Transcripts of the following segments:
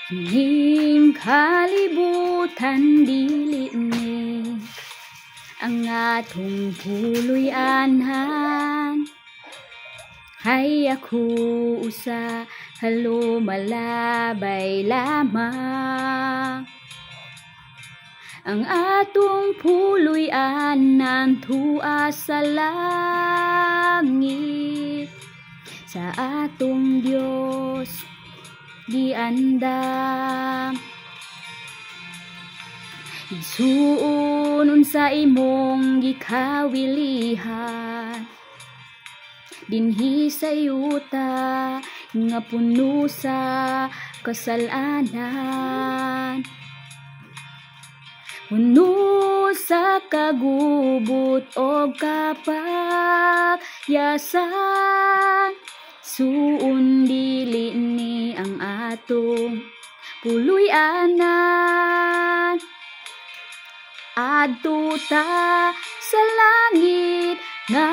Hining kalibutan dili ni ang atong puloy-anan. Hay ako usa halumalabay lamang. Ang atong puloy-anan tua sa langit, sa atong Dios giandam. Isuon unsa imong gikawilihan dinhi sa yuta nga puno sa kasalanan, puno sa kagubot o kapakyasan. Suon dili ni ang atong puloy-anan. Adto ta sa langit nga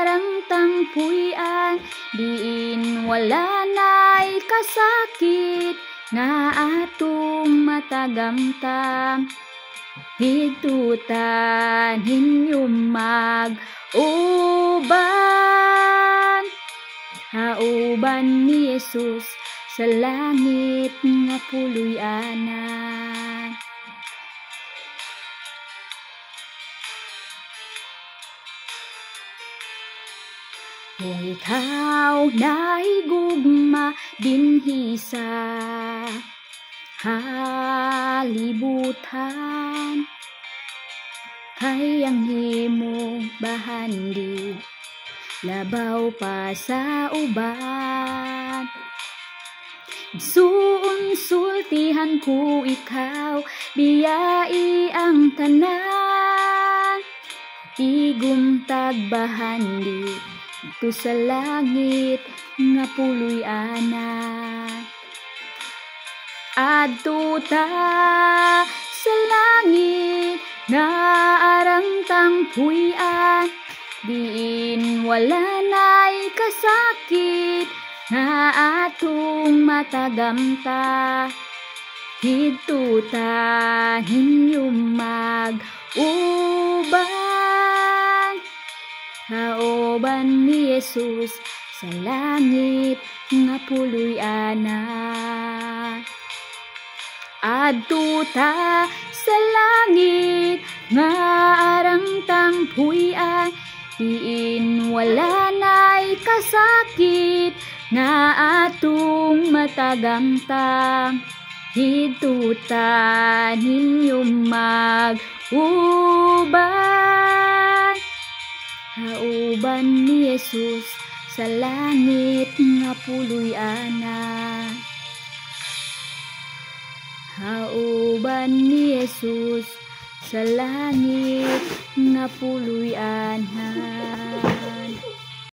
arang tangpuy-an, diin wala na'y kasakit nga atong matagamtam. Higdutan ninyo mag-uban, hauban ni Jesus sa langit nga puloy-anan. Kung ikaw nahigugma dinhi sa halibutan, hayang himong bahandi labaw pa sa uban. Suon sultihan ko ikaw, biyai ang tanan, igum tagbahandi ito sa langit nga puloy-anan. Adto ta sa langit nga arang tangpuy-an, diin wala na'y kasakit nga atong matagamta. Higdutan ninyo mag-uban, hauban ni Jesus sa langit nga puloy-anan. Adto ta sa langit nga arang tangpuy-an, diin wala na'y kasakit nga atong matagamtam. Higdutan ninyo mag-uban, hauban ni Jesus sa langit nga puloy-anan. Hauban ni Jesus sa langit nga puloy-anan.